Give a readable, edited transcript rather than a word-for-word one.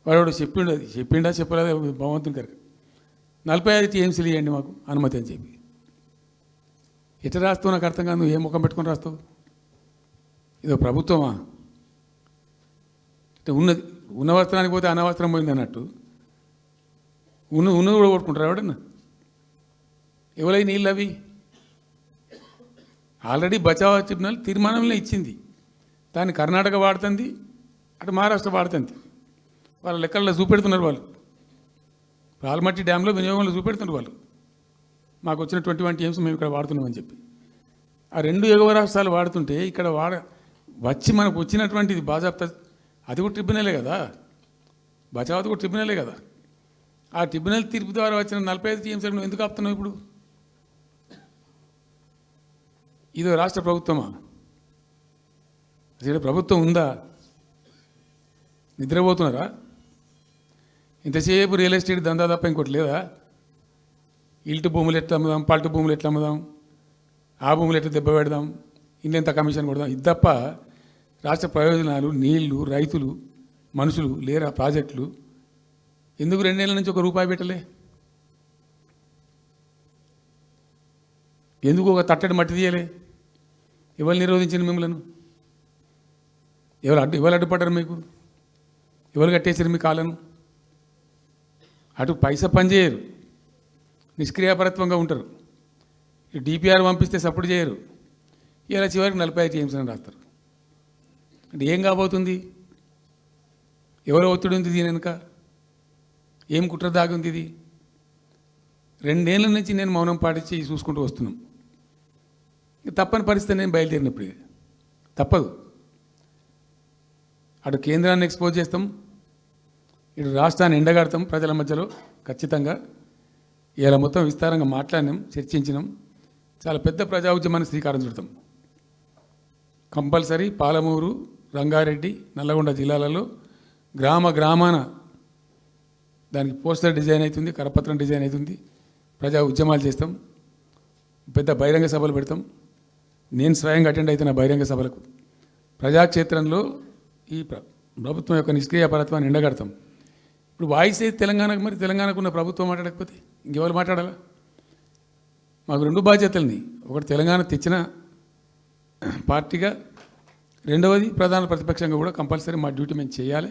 వాడు చెప్పిండు, అది చెప్పిండా చెప్పలేదు భగవంతుని గారికి 45 టీఎంసీలు ఇవ్వండి మాకు అనుమతి అని చెప్పి. ఎట్లా రాస్తావు నాకు అర్థం కాదు. నువ్వు ఏ ముఖం పెట్టుకొని రాస్తావు? ఇదో ప్రభుత్వమా? ఉన్నది ఉన్న వస్త్రానికి పోతే అనవసరం పోయింది అన్నట్టు ఉన్నది కూడా కొట్టుకుంటారు ఎవడన్నా. ఎవరై నీళ్ళు అవి ఆల్రెడీ బచావ్ ట్రిబ్యునల్ తీర్మానంలో ఇచ్చింది. దాన్ని కర్ణాటక వాడుతుంది, అటు మహారాష్ట్ర వాడుతుంది. వాళ్ళ లెక్కల్లో చూపెడుతున్నారు వాళ్ళు. ఆల్మట్టి డ్యాంలో వినియోగంలో చూపెడుతున్నారు వాళ్ళు. మాకు వచ్చిన 21 టీఎంసీ మేము ఇక్కడ వాడుతున్నామని చెప్పి. ఆ 2 ఎగువ రాష్ట్రాలు వాడుతుంటే ఇక్కడ వచ్చి మనకు వచ్చినటువంటిది బాజాప్తా, అది కూడా ట్రిబ్యునలే కదా. బచావత్ కూడా ట్రిబ్యునలే కదా. ఆ ట్రిబ్యునల్ తీర్పు ద్వారా వచ్చిన 45 టీఎంసీలు నువ్వు ఎందుకు ఆపుతున్నావు ఇప్పుడు? ఇదో రాష్ట్ర ప్రభుత్వమా? అసలు ప్రభుత్వం ఉందా? నిద్రపోతున్నారా? ఇంతసేపు రియల్ ఎస్టేట్ దందా తప్ప ఇంకోటి లేదా? ఇల్టు భూములు ఎట్లా అమ్ముదాం, పల్టు భూములు ఎట్లా అమ్ముదాం, ఆ భూములు ఎట్లా దెబ్బ పెడదాం, ఇంత కమిషన్ కొడదాం, ఇది తప్ప రాష్ట్ర ప్రయోజనాలు, నీళ్లు, రైతులు, మనుషులు లేరా? ప్రాజెక్టులు ఎందుకు 2 ఏళ్ళ నుంచి ₹1 పెట్టలే? ఎందుకు ఒక తట్టడి మట్టి తీయలే? ఎవరు నిరోధించిన మిమ్మల్ని? ఎవరు అడ్డుపడ్డారు మీకు? ఎవరు కట్టేసారు మీ కాలను? అటు పైసా పనిచేయరు, నిష్క్రియాపరత్వంగా ఉంటారు. డిపిఆర్ పంపిస్తే సపోర్ట్ చేయరు. ఇలా చివరికి 45 టీఎంసీ అని రాస్తారు. అంటే ఏం కాబోతుంది? ఎవరో ఒత్తిడి ఉంది దీని వెనుక? ఏం కుట్ర దాగి ఉంది ఇది? 2 ఏళ్ళ నుంచి నేను మౌనం పాటించి చూసుకుంటూ వస్తున్నాం. తప్పని పరిస్థితి నేను బయలుదేరినప్పుడు తప్పదు. అటు కేంద్రాన్ని ఎక్స్పోజ్ చేస్తాం, ఇటు రాష్ట్రాన్ని ఎండగడతాం ప్రజల మధ్యలో ఖచ్చితంగా. ఇలా మొత్తం విస్తారంగా మాట్లాడినాం, చర్చించినాం. చాలా పెద్ద ప్రజా ఉద్యమాన్ని శ్రీకారం చుడతాం. కంపల్సరీ పాలమూరు, రంగారెడ్డి, నల్లగొండ జిల్లాలలో గ్రామాన దానికి పోస్టర్ డిజైన్ అవుతుంది, కరపత్రం డిజైన్ అవుతుంది. ప్రజా ఉద్యమాలు చేస్తాం, పెద్ద బహిరంగ సభలు పెడతాం. నేను స్వయంగా అటెండ్ అవుతున్న బహిరంగ సభలకు. ప్రజాక్షేత్రంలో ఈ ప్రభుత్వం యొక్క నిష్క్రియాపరత్వాన్ని ఎండగడతాం. ఇప్పుడు వాయిస్ అయితే తెలంగాణకు, మరి తెలంగాణకు ఉన్న ప్రభుత్వం మాట్లాడకపోతే ఇంకెవరు మాట్లాడాలా? మాకు 2 బాధ్యతల్ని, ఒకటి తెలంగాణ తెచ్చిన పార్టీగా, రెండవది ప్రధాన ప్రతిపక్షంగా కూడా కంపల్సరీ మా డ్యూటీ మేము చేయాలి.